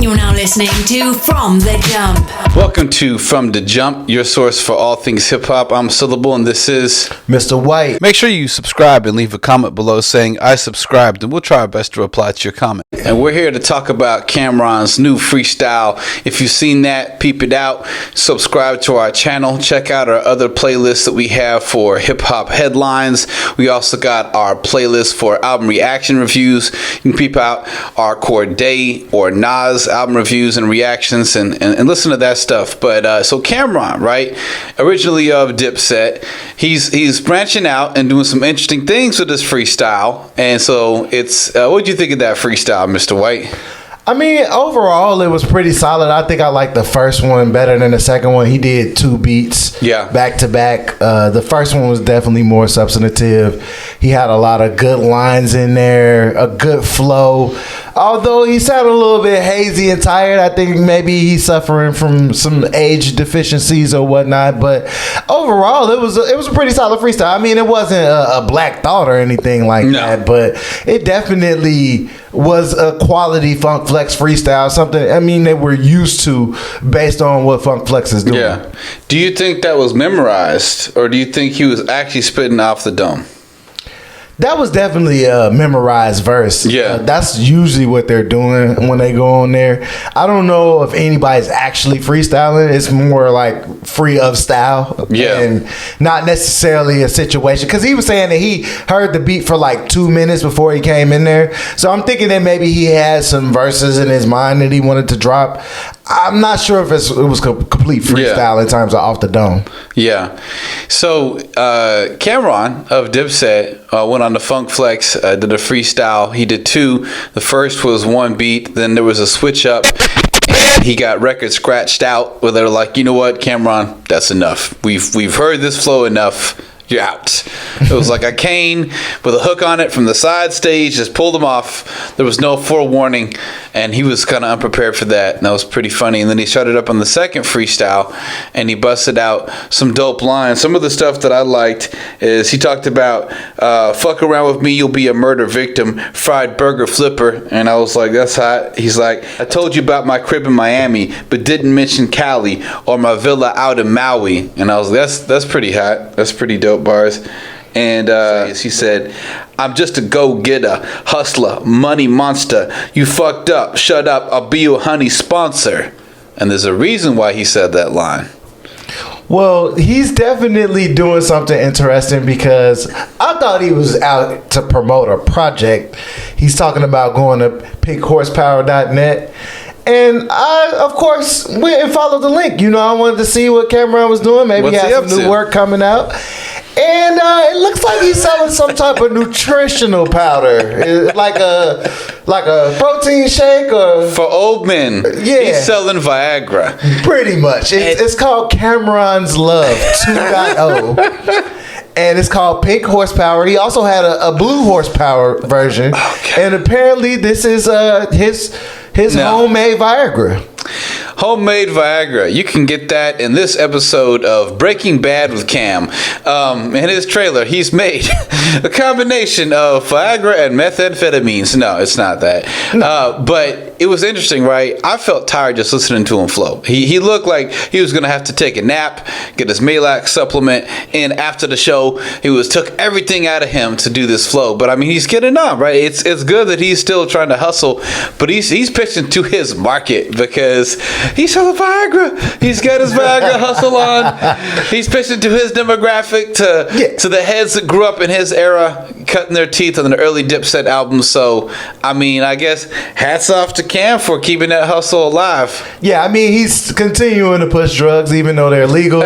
You're now listening to From the Jump. Welcome to From the Jump, your source for all things hip-hop. I'm Syllable, and this is Mr. White. Make sure you subscribe and leave a comment below saying, I subscribed, and we'll try our best to reply to your comment. And we're here to talk about Camron's new freestyle. If you've seen that, peep it out. Subscribe to our channel. Check out our other playlists that we have for hip-hop headlines. We also got our playlist for album reaction reviews. You can peep out our Corday or Nas album reviews and reactions and listen to that stuff. But so Camron, right, originally of Dipset, he's branching out and doing some interesting things with this freestyle. And so it's what do you think of that freestyle, Mr. White? I mean, overall, it was pretty solid. I think I liked the first one better than the second one. He did 2 beats back to back. The first one was definitely more substantive. He had a lot of good lines in there, a good flow. Although he sounded a little bit hazy and tired, I think maybe he's suffering from some age deficiencies or whatnot. But overall, it was a pretty solid freestyle. I mean, it wasn't a Black Thought or anything like that, but it definitely was a quality Funk Flex freestyle. Something, I mean, that we're used to based on what Funk Flex is doing. Yeah. Do you think that was memorized, or do you think he was actually spitting off the dome? That was definitely a memorized verse. Yeah. That's usually what they're doing when they go on there. I don't know if anybody's actually freestyling. It's more like free of style. Yeah. And not necessarily a situation. Because he was saying that he heard the beat for like 2 minutes before he came in there. So I'm thinking that maybe he had some verses in his mind that he wanted to drop. I'm not sure if it was complete freestyle in terms of off the dome. Yeah. So Camron of Dipset went on the Funk Flex, did a freestyle. He did 2. The first was 1 beat. Then there was a switch up. And he got records scratched out where they were like, you know what, Camron, that's enough. We've heard this flow enough. You're out. It was like a cane with a hook on it from the side stage, just pulled him off. There was no forewarning, and he was kind of unprepared for that, and that was pretty funny. And then he started up on the second freestyle, and he busted out some dope lines. Some of the stuff that I liked is he talked about, fuck around with me, you'll be a murder victim, fried burger flipper. And I was like, that's hot. He's like, I told you about my crib in Miami, but didn't mention Cali or my villa out in Maui. And I was like, that's pretty hot. That's pretty dope bars. And he said, I'm just a go-getter, hustler, money monster. You fucked up. Shut up. I'll be your honey sponsor. And there's a reason why he said that line. Well, he's definitely doing something interesting because I thought he was out to promote a project. He's talking about going to pinkhorsepower.net. And I, of course, went and followed the link. You know, I wanted to see what Camron was doing. Maybe he had some new work coming out. And it looks like he's selling some type of nutritional powder, like a protein shake or for old men. Yeah, he's selling Viagra. Pretty much. It's called Camron's Love 2.0. And it's called Pink Horsepower. He also had a blue horsepower version. Okay. And apparently this is his homemade Viagra. Homemade Viagra. You can get that in this episode of Breaking Bad with Cam. In his trailer, he's made a combination of Viagra and methamphetamines. No, it's not that. But it was interesting, right? I felt tired just listening to him flow. He looked like he was going to have to take a nap, get his Malax supplement, and after the show, he took everything out of him to do this flow. But I mean, he's getting on, right? It's good that he's still trying to hustle, but he's pitching to his market because he's selling Viagra. He's got his Viagra hustle on. He's pitching to his demographic, to the heads that grew up in his era, cutting their teeth on the early Dipset albums. So, I mean, I guess hats off to Cam for keeping that hustle alive. Yeah, I mean, he's continuing to push drugs even though they're legal.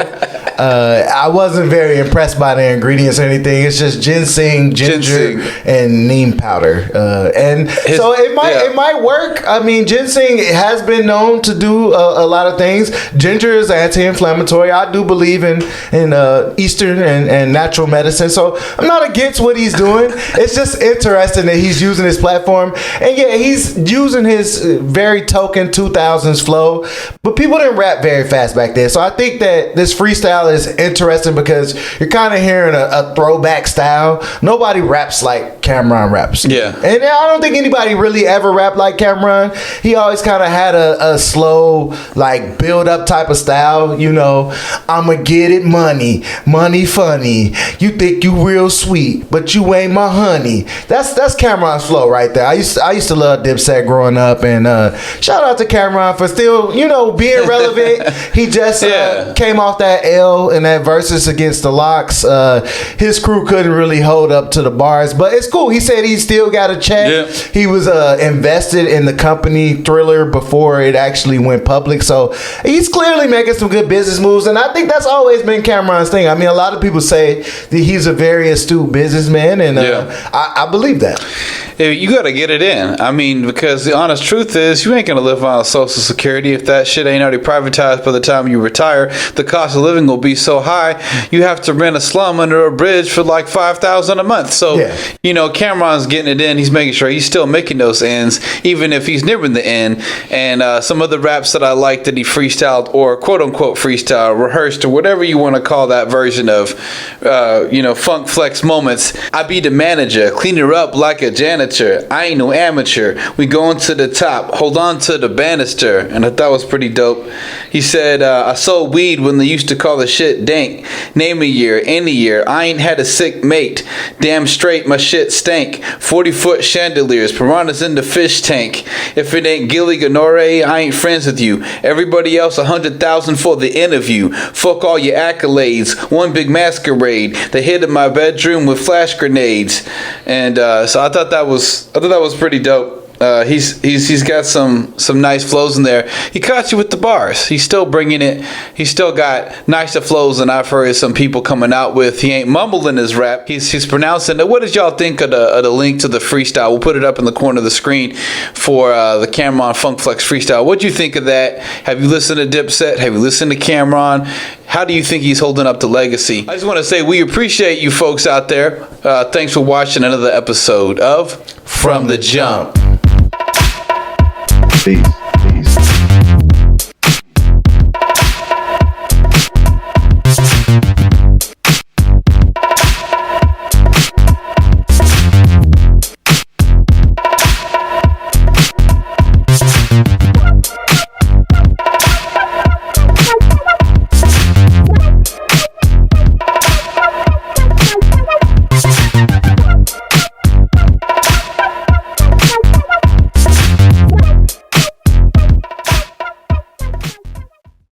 I wasn't very impressed by the ingredients or anything. It's just ginseng, ginger, and neem powder. So it might work. I mean, ginseng has been known to do a lot of things. Ginger is anti-inflammatory. I do believe in Eastern and natural medicine. So I'm not against what he's doing. It's just interesting that he's using his platform. And yeah, he's using his very token 2000s flow. But people didn't rap very fast back then. So I think that this freestyle freestyle is interesting because you're kind of hearing a throwback style. Nobody raps like Camron raps. Yeah. And I don't think anybody really ever rapped like Camron. He always kind of had a slow, like, build up type of style. You know, I'ma get it money funny. You think you real sweet, but you ain't my honey. That's Camron's flow right there. I used to love Dipset growing up, and shout out to Camron for still, you know, being relevant. He just came off that L in that versus against the Locks. His crew couldn't really hold up to the bars, but it's cool. He said he still got a check. Yeah. He was invested in the company Thriller before it actually went public, so he's clearly making some good business moves, and I think that's always been Camron's thing. I mean, a lot of people say that he's a very astute businessman, and I believe that. You got to get it in. I mean, because the honest truth is, you ain't going to live on Social Security if that shit ain't already privatized by the time you retire. The cost of living will be so high, you have to rent a slum under a bridge for like $5,000 a month. So, you know, Cameron's getting it in. He's making sure he's still making those ends, even if he's nearing the end. And some of the raps that I like that he freestyled, or quote unquote freestyle, rehearsed, or whatever you want to call that version of, you know, funk flex moments. I be the manager, clean her up like a janitor. I ain't no amateur. We going to the top. Hold on to the banister. And I thought that was pretty dope. He said, I sold weed when they used to call the shit dank. Name a year, any year. I ain't had a sick mate. Damn straight, my shit stank. 40-foot chandeliers. Piranhas in the fish tank. If it ain't Gilly Ganore, I ain't friends with you. Everybody else 100,000 for the interview. Fuck all your accolades. One big masquerade. They hid in my bedroom with flash grenades. And so I thought that was pretty dope. He's got some nice flows in there. He caught you with the bars. He's still bringing it. He's still got nicer flows than I've heard some people coming out with. He ain't mumbling his rap. He's pronouncing it. What did y'all think of the link to the freestyle? We'll put it up in the corner of the screen for the Camron Funk Flex freestyle. What'd you think of that? Have you listened to Dipset? Have you listened to Camron? How do you think he's holding up to legacy? I just want to say we appreciate you folks out there. Thanks for watching another episode of From the Jump. Peace.